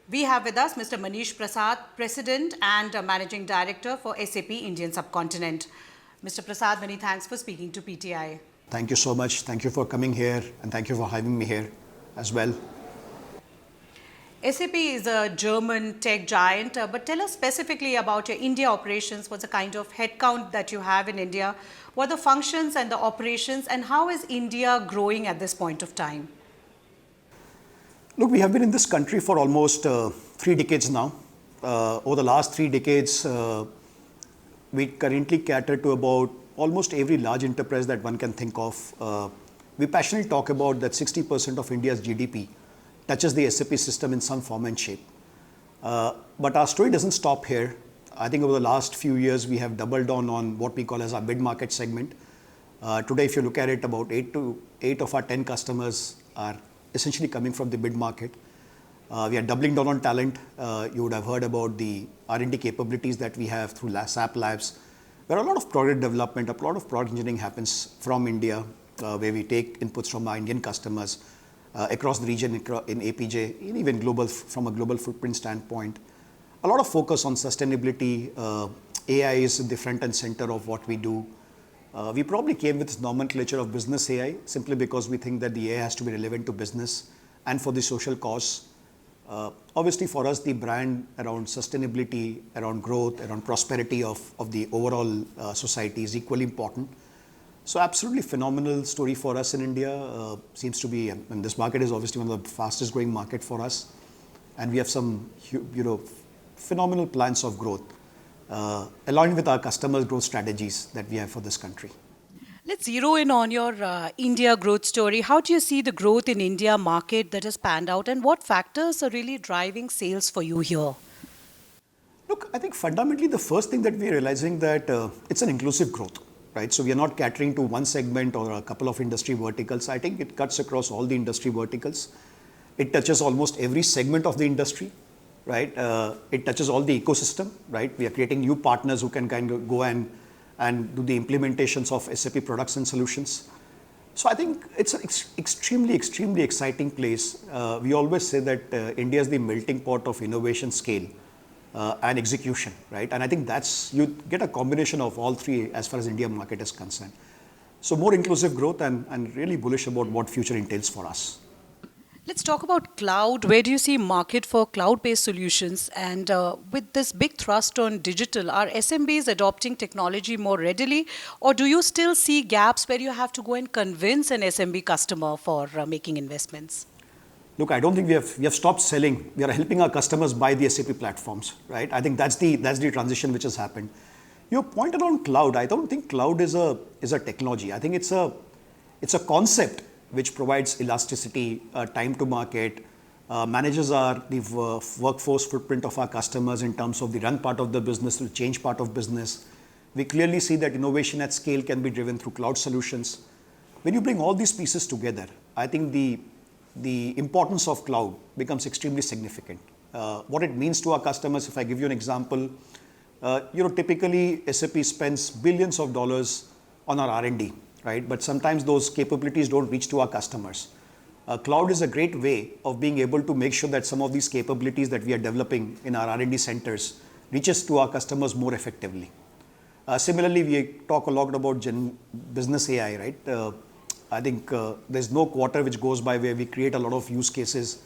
We have with us Mr. Manish Prasad, President and Managing Director for SAP Indian Subcontinent. Mr. Prasad, many thanks for speaking to PTI. Thank you so much. Thank you for coming here and thank you for having me here as well. SAP is a German tech giant, but tell us specifically about your India operations. What's the kind of headcount that you have in India? What are the functions and the operations, and how is India growing at this point of time? Look, we have been in this country for almost 3 decades now. Over the last 3 decades, we currently cater to about almost every large enterprise that one can think of. We passionately talk about that 60% of India's GDP touches the SAP system in some form and shape. But our story doesn't stop here. I think over the last few years, we have doubled on what we call as our mid-market segment. Today, if you look at it, about 8 of our 10 customers are essentially coming from the mid-market. We are doubling down on talent. You would have heard about the R&D capabilities that we have through SAP Labs, where a lot of product development, a lot of product engineering happens from India, where we take inputs from our Indian customers across the region in APJ, and even global, from a global footprint standpoint. A lot of focus on sustainability. AI is in the front and center of what we do. We probably came with this nomenclature of business AI simply because we think that the AI has to be relevant to business and for the social cause. Obviously, for us, the brand around sustainability, around growth, around prosperity of the overall society is equally important. So absolutely phenomenal story for us in India. Seems to be, and this market is obviously one of the fastest growing market for us. And we have some, phenomenal plans of growth, aligned with our customers' growth strategies that we have for this country. Let's zero in on your India growth story. How do you see the growth in India market that has panned out, and what factors are really driving sales for you here? Look, I think fundamentally the first thing that we're realizing that it's an inclusive growth, right? So we are not catering to one segment or a couple of industry verticals. I think it cuts across all the industry verticals. It touches almost every segment of the industry, right? It touches all the ecosystem, right? We are creating new partners who can kind of go and do the implementations of SAP products and solutions. So I think it's an extremely exciting place. We always say that India is the melting pot of innovation, scale, and execution, right? And I think you get a combination of all three as far as India market is concerned. So more inclusive growth and really bullish about what future entails for us. Let's talk about cloud. Where do you see market for cloud-based solutions? And with this big thrust on digital, are SMBs adopting technology more readily? Or do you still see gaps where you have to go and convince an SMB customer for making investments? Look, I don't think we have stopped selling. We are helping our customers buy the SAP platforms, right? I think that's the transition which has happened. Your point around cloud, I don't think cloud is a technology. I think it's a concept which provides elasticity, time to market, manages the workforce footprint of our customers in terms of the run part of the business, the change part of business. We clearly see that innovation at scale can be driven through cloud solutions. When you bring all these pieces together, I think the importance of cloud becomes extremely significant. What it means to our customers, if I give you an example, typically SAP spends billions of dollars on our R&D, right? But sometimes those capabilities don't reach to our customers. Cloud is a great way of being able to make sure that some of these capabilities that we are developing in our R&D centers reaches to our customers more effectively. Similarly, we talk a lot about business AI, right? I think there's no quarter which goes by where we create a lot of use cases.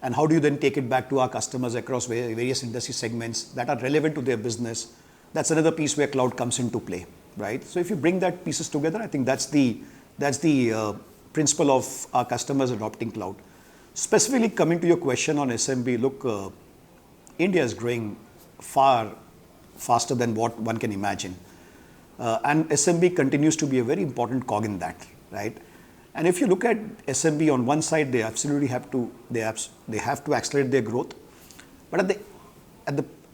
And how do you then take it back to our customers across various industry segments that are relevant to their business? That's another piece where cloud comes into play, right? So if you bring that pieces together, I think that's the principle of our customers adopting cloud. Specifically coming to your question on SMB, look, India is growing far faster than what one can imagine. And SMB continues to be a very important cog in that, right? And if you look at SMB on one side, they absolutely have to accelerate their growth. But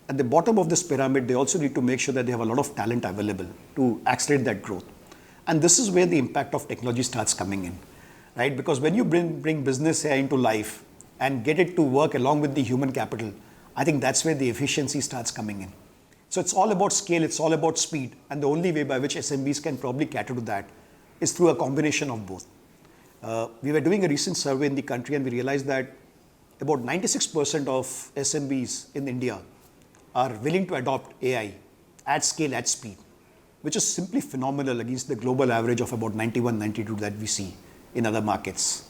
at the bottom of this pyramid, they also need to make sure that they have a lot of talent available to accelerate that growth. And this is where the impact of technology starts coming in, right? Because when you bring business AI into life and get it to work along with the human capital, I think that's where the efficiency starts coming in. So it's all about scale, it's all about speed. And the only way by which SMBs can probably cater to that is through a combination of both. We were doing a recent survey in the country and we realized that about 96% of SMBs in India are willing to adopt AI at scale, at speed, which is simply phenomenal against the global average of about 91, 92 that we see in other markets.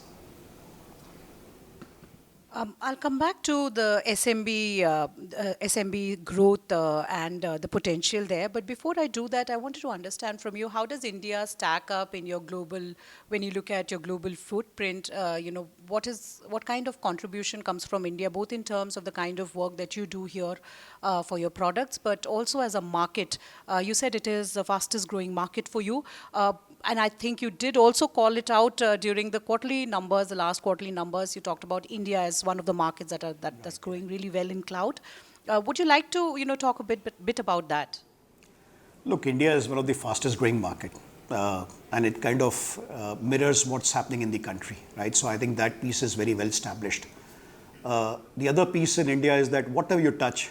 I'll come back to the SMB growth and the potential there. But before I do that, I wanted to understand from you, how does India stack up in your global, when you look at your global footprint, what kind of contribution comes from India, both in terms of the kind of work that you do here for your products, but also as a market. You said it is the fastest growing market for you. And I think you did also call it out during the quarterly numbers, the last quarterly numbers. You talked about India as one of the markets that's growing really well in cloud. Would you like to talk a bit about that? Look, India is one of the fastest growing market, and it kind of mirrors what's happening in the country, right? So I think that piece is very well established. The other piece in India is that whatever you touch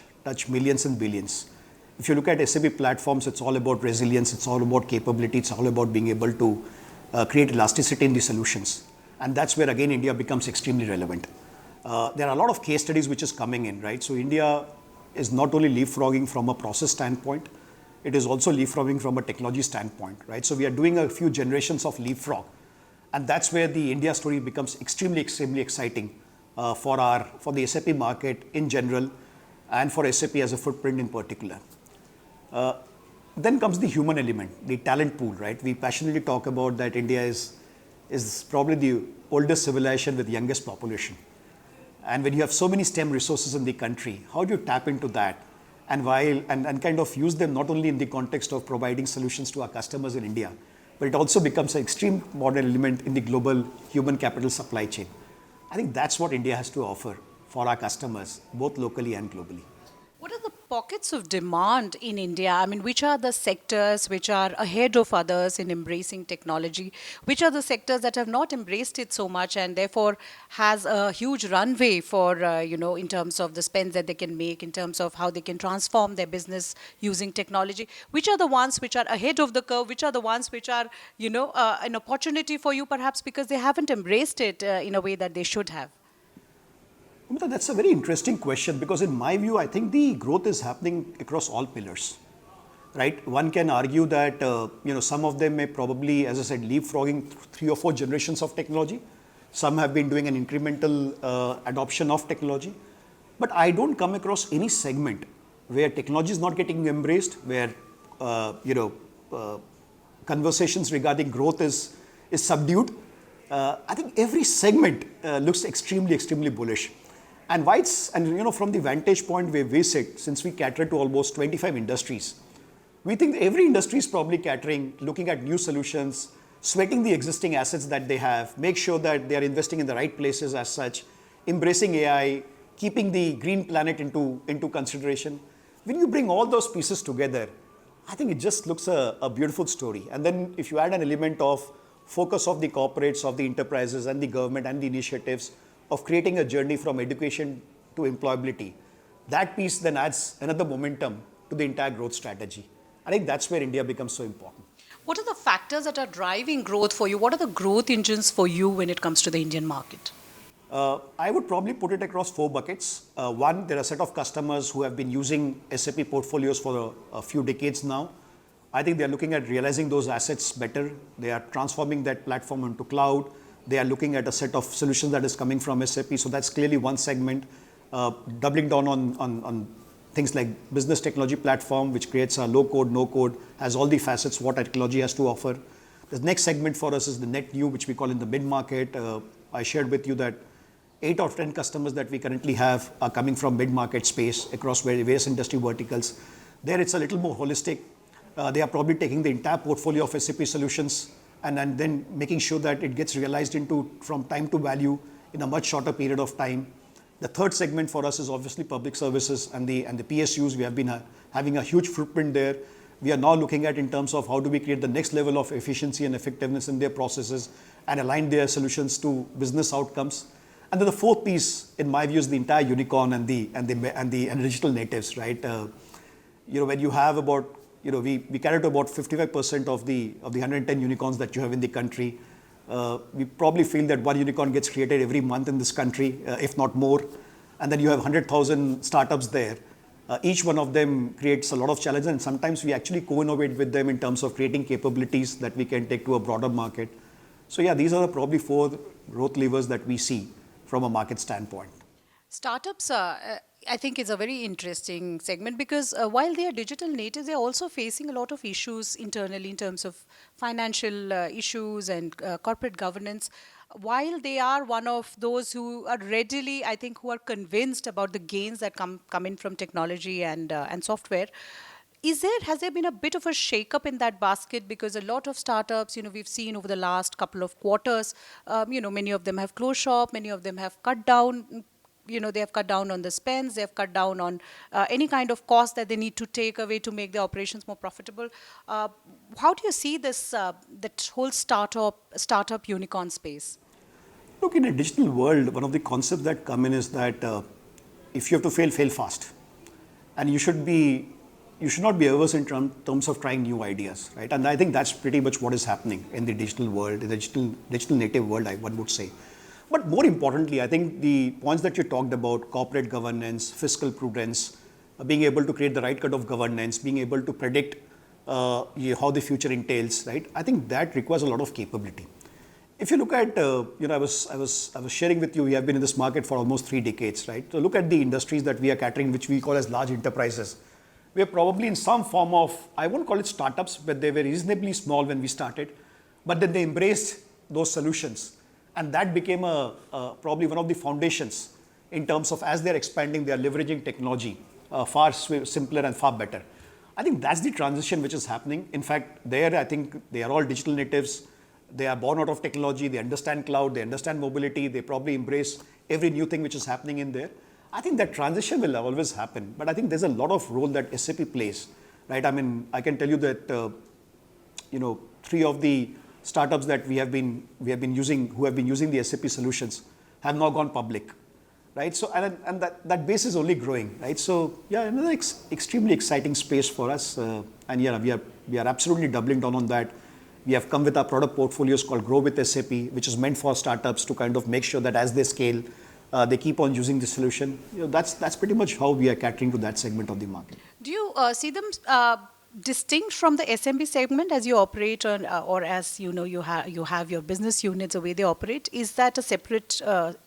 millions and billions. If you look at SAP platforms, it's all about resilience, it's all about capability, it's all about being able to create elasticity in the solutions. And that's where, again, India becomes extremely relevant. There are a lot of case studies which is coming in, right? So India is not only leapfrogging from a process standpoint, it is also leapfrogging from a technology standpoint, right? So we are doing a few generations of leapfrog. And that's where the India story becomes extremely exciting for the SAP market in general and for SAP as a footprint in particular. Then comes the human element, the talent pool, right? We passionately talk about that India is probably the oldest civilization with the youngest population. And when you have so many STEM resources in the country, how do you tap into that and kind of use them not only in the context of providing solutions to our customers in India, but it also becomes an extreme modern element in the global human capital supply chain. I think that's what India has to offer for our customers, both locally and globally. What are the pockets of demand in India? I mean, which are the sectors which are ahead of others in embracing technology? Which are the sectors that have not embraced it so much and therefore has a huge runway for, in terms of the spends that they can make, in terms of how they can transform their business using technology? Which are the ones which are ahead of the curve? Which are the ones which are, an opportunity for you perhaps because they haven't embraced it in a way that they should have? Amita, that's a very interesting question because in my view, I think the growth is happening across all pillars, right? One can argue that, some of them may probably, as I said, leapfrogging 3 or 4 generations of technology. Some have been doing an incremental adoption of technology. But I don't come across any segment where technology is not getting embraced, where, conversations regarding growth is subdued. I think every segment looks extremely bullish. And from the vantage point where we sit, since we cater to almost 25 industries, we think every industry is probably catering, looking at new solutions, sweating the existing assets that they have, make sure that they are investing in the right places as such, embracing AI, keeping the green planet into consideration. When you bring all those pieces together, I think it just looks a beautiful story. And then if you add an element of focus of the corporates, of the enterprises and the government and the initiatives, of creating a journey from education to employability, that piece then adds another momentum to the entire growth strategy. I think that's where India becomes so important. What are the factors that are driving growth for you? What are the growth engines for you when it comes to the Indian market? I would probably put it across 4 buckets. One, there are a set of customers who have been using SAP portfolios for a few decades now. I think they are looking at realizing those assets better. They are transforming that platform into cloud. They are looking at a set of solutions that is coming from SAP. So that's clearly one segment. Doubling down on things like business technology platform, which creates a low code, no code, has all the facets what technology has to offer. The next segment for us is the net new, which we call in the mid-market. I shared with you that 8 out of 10 customers that we currently have are coming from mid-market space across various industry verticals. There it's a little more holistic. They are probably taking the entire portfolio of SAP solutions and then making sure that it gets realized from time to value in a much shorter period of time. The third segment for us is obviously public services and the PSUs. We have been having a huge footprint there. We are now looking at in terms of how do we create the next level of efficiency and effectiveness in their processes and align their solutions to business outcomes. And then the fourth piece, in my view, is the entire unicorn and the digital natives, right? When you have about, we cater to about 55% of the 110 unicorns that you have in the country. We probably feel that one unicorn gets created every month in this country, if not more. And then you have 100,000 startups there. Each one of them creates a lot of challenges, and sometimes we actually co-innovate with them in terms of creating capabilities that we can take to a broader market. So yeah, these are probably four growth levers that we see from a market standpoint. Startups, I think, is a very interesting segment because while they are digital natives, they are also facing a lot of issues internally in terms of financial issues and corporate governance. While they are one of those who are readily, I think, who are convinced about the gains that come in from technology and software. Has there been a bit of a shake-up in that basket? Because a lot of startups, we've seen over the last couple of quarters, many of them have closed shop, many of them have cut down. They have cut down on the spends, they have cut down on any kind of cost that they need to take away to make their operations more profitable. How do you see this, that whole startup unicorn space? Look, in a digital world, one of the concepts that come in is that if you have to fail, fail fast. And you should not be averse in terms of trying new ideas, right? And I think that's pretty much what is happening in the digital world, in the digital native world, one would say. But more importantly, I think the points that you talked about, corporate governance, fiscal prudence, being able to create the right kind of governance, being able to predict how the future entails, right? I think that requires a lot of capability. If you look at, I was sharing with you, we have been in this market for almost 3 decades, right? So look at the industries that we are catering, which we call as large enterprises. We are probably in some form of, I won't call it startups, but they were reasonably small when we started, but then they embraced those solutions. And that became probably one of the foundations in terms of as they're expanding, they are leveraging technology far simpler and far better. I think that's the transition which is happening. In fact, I think they are all digital natives. They are born out of technology. They understand cloud. They understand mobility. They probably embrace every new thing which is happening in there. I think that transition will always happen. But I think there's a lot of role that SAP plays, right? I mean, I can tell you that, 3 of the startups that we have been using, who have been using the SAP solutions, have now gone public, right? So and that base is only growing, right? So yeah, another extremely exciting space for us, and yeah, we are absolutely doubling down on that. We have come with our product portfolios called Grow with SAP, which is meant for startups to kind of make sure that as they scale, they keep on using the solution. That's pretty much how we are catering to that segment of the market. Do you see them distinct from the SMB segment as you operate on, or as you have your business units, the way they operate? Is that a separate?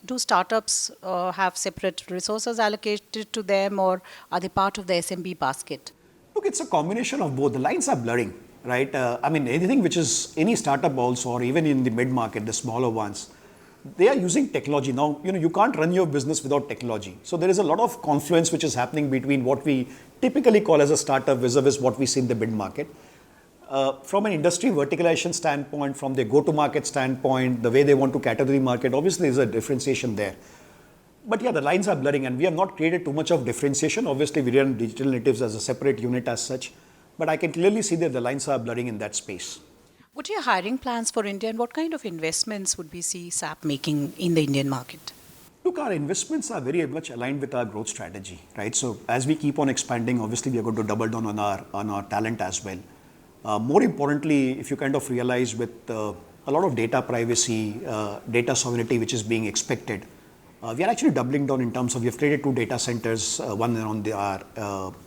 Do startups have separate resources allocated to them, or are they part of the SMB basket? Look, it's a combination of both. The lines are blurring, right? I mean, anything which is any startup also, or even in the mid market, the smaller ones, they are using technology. Now, you can't run your business without technology. So there is a lot of confluence which is happening between what we typically call as a startup vis-a-vis what we see in the mid market. From an industry verticalization standpoint, from the go-to-market standpoint, the way they want to cater the market, obviously there's a differentiation there. But yeah, the lines are blurring, and we have not created too much of differentiation. Obviously, we run digital natives as a separate unit as such, but I can clearly see that the lines are blurring in that space. What are your hiring plans for India, and what kind of investments would we see SAP making in the Indian market? Look, our investments are very much aligned with our growth strategy, right? So as we keep on expanding, obviously we are going to double down on our talent as well. More importantly, if you kind of realize with a lot of data privacy, data sovereignty which is being expected, we are actually doubling down in terms of, we have created 2 data centers, one on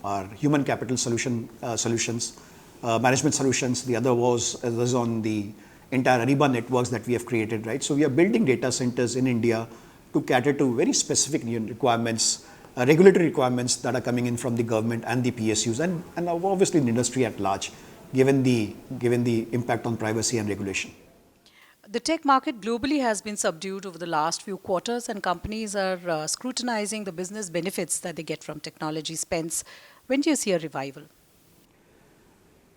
our human capital solutions, management solutions. The other was on the entire Ariba networks that we have created, right? So we are building data centers in India to cater to very specific requirements, regulatory requirements that are coming in from the government and the PSUs, and obviously the industry at large, given the impact on privacy and regulation. The tech market globally has been subdued over the last few quarters, and companies are scrutinizing the business benefits that they get from technology spends. When do you see a revival?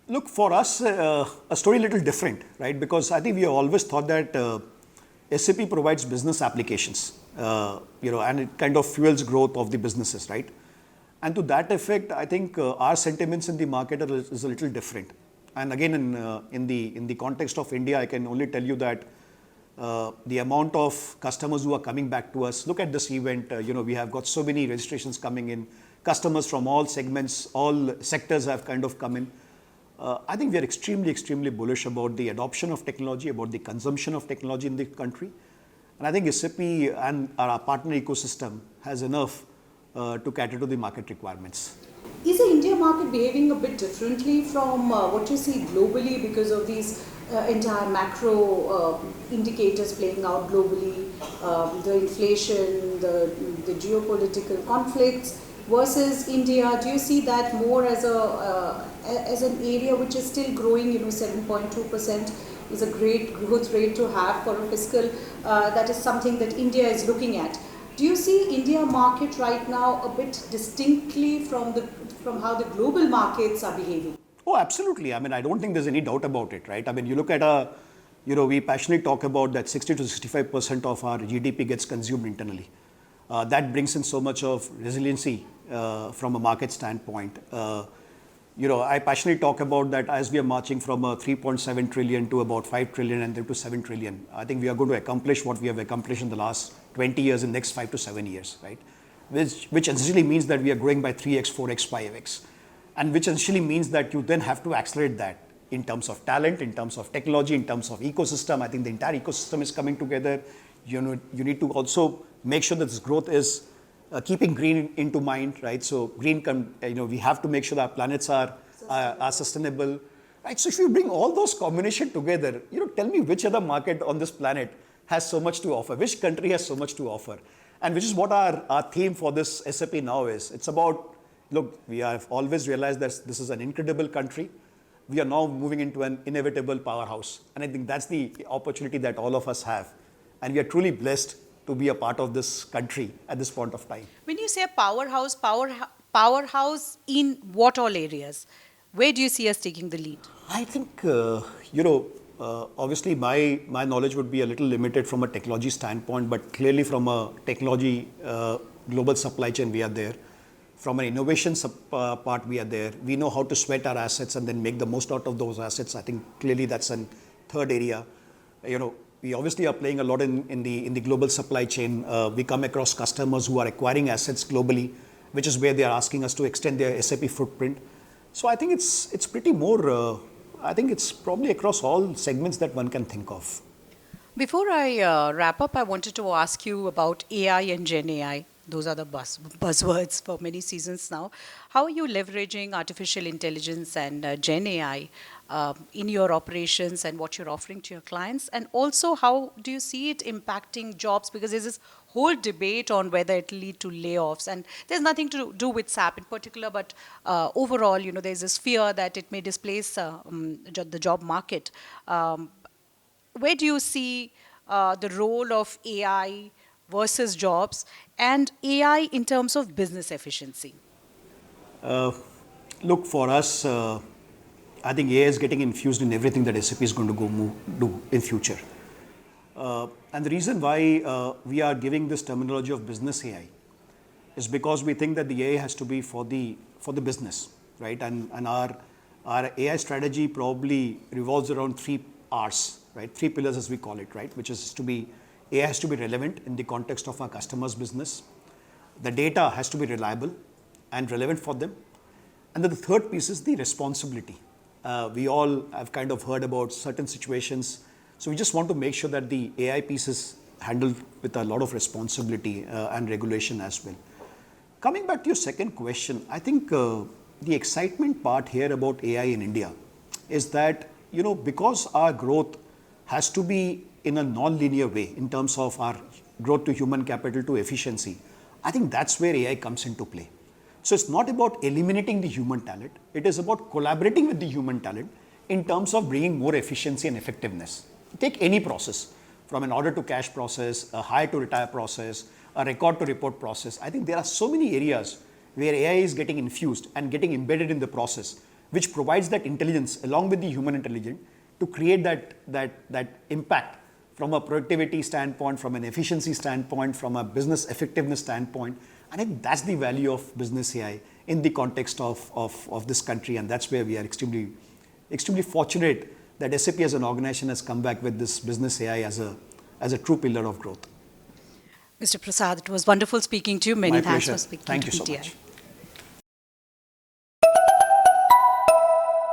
Look, for us, a story a little different, right? Because I think we have always thought that SAP provides business applications, and it kind of fuels growth of the businesses, right? And to that effect, I think our sentiments in the market is a little different. And again, in the context of India, I can only tell you that the amount of customers who are coming back to us, look at this event, we have got so many registrations coming in, customers from all segments, all sectors have kind of come in. I think we are extremely, extremely bullish about the adoption of technology, about the consumption of technology in the country. And I think SAP and our partner ecosystem has enough to cater to the market requirements. Is the India market behaving a bit differently from what you see globally because of these entire macro indicators playing out globally, the inflation, the geopolitical conflicts versus India? Do you see that more as as an area which is still growing? 7.2% is a great growth rate to have for a fiscal. That is something that India is looking at. Do you see India market right now a bit distinctly from how the global markets are behaving? Oh, absolutely. I mean, I don't think there's any doubt about it, right? I mean, you look at we passionately talk about that 60 to 65% of our GDP gets consumed internally. That brings in so much of resiliency from a market standpoint. I passionately talk about that as we are marching from a 3.7 trillion to about 5 trillion and then to 7 trillion. I think we are going to accomplish what we have accomplished in the last 20 years in the next 5 to 7 years, right? Which essentially means that we are growing by 3x, 4x, 5x. And which essentially means that you then have to accelerate that in terms of talent, in terms of technology, in terms of ecosystem. I think the entire ecosystem is coming together. You need to also make sure that this growth is keeping green into mind, right? So green, we have to make sure that our planets are sustainable, right? So if you bring all those combinations together, tell me which other market on this planet has so much to offer, which country has so much to offer, and which is what our theme for this SAP now is. It's about, look, we have always realized that this is an incredible country. We are now moving into an inevitable powerhouse, and I think that's the opportunity that all of us have, and we are truly blessed to be a part of this country at this point of time. When you say powerhouse in what all areas? Where do you see us taking the lead? I think, obviously my knowledge would be a little limited from a technology standpoint, but clearly from a technology global supply chain, we are there. From an innovation part, we are there. We know how to sweat our assets and then make the most out of those assets. I think clearly that's a third area. We obviously are playing a lot in the global supply chain. We come across customers who are acquiring assets globally, which is where they are asking us to extend their SAP footprint. So I think it's pretty more. I think it's probably across all segments that one can think of. Before I wrap up, I wanted to ask you about AI and Gen AI. Those are the buzzwords for many seasons now. How are you leveraging artificial intelligence and Gen AI in your operations and what you're offering to your clients? And also, how do you see it impacting jobs? Because there's this whole debate on whether it will lead to layoffs. And there's nothing to do with SAP in particular, but overall, there's this fear that it may displace the job market. Where do you see the role of AI versus jobs and AI in terms of business efficiency? Look, for us, I think AI is getting infused in everything that SAP is going to do in future. And the reason why we are giving this terminology of business AI is because we think that the AI has to be for the business, right? And our AI strategy probably revolves around 3 R's, right? 3 pillars as we call it, right? Which is AI has to be relevant in the context of our customers' business. The data has to be reliable and relevant for them. And then the third piece is the responsibility. We all have kind of heard about certain situations. So we just want to make sure that the AI piece is handled with a lot of responsibility and regulation as well. Coming back to your second question, I think the excitement part here about AI in India is that, because our growth has to be in a non-linear way in terms of our growth to human capital to efficiency, I think that's where AI comes into play. So it's not about eliminating the human talent. It is about collaborating with the human talent in terms of bringing more efficiency and effectiveness. Take any process, from an order to cash process, a hire to retire process, a record to report process. I think there are so many areas where AI is getting infused and getting embedded in the process, which provides that intelligence along with the human intelligence to create that impact from a productivity standpoint, from an efficiency standpoint, from a business effectiveness standpoint. I think that's the value of business AI in the context of this country, and that's where we are extremely fortunate that SAP as an organization has come back with this business AI as a true pillar of growth. Mr. Prasad, it was wonderful speaking to you. Many My thanks pleasure. for speaking Thank to you so PTI. much.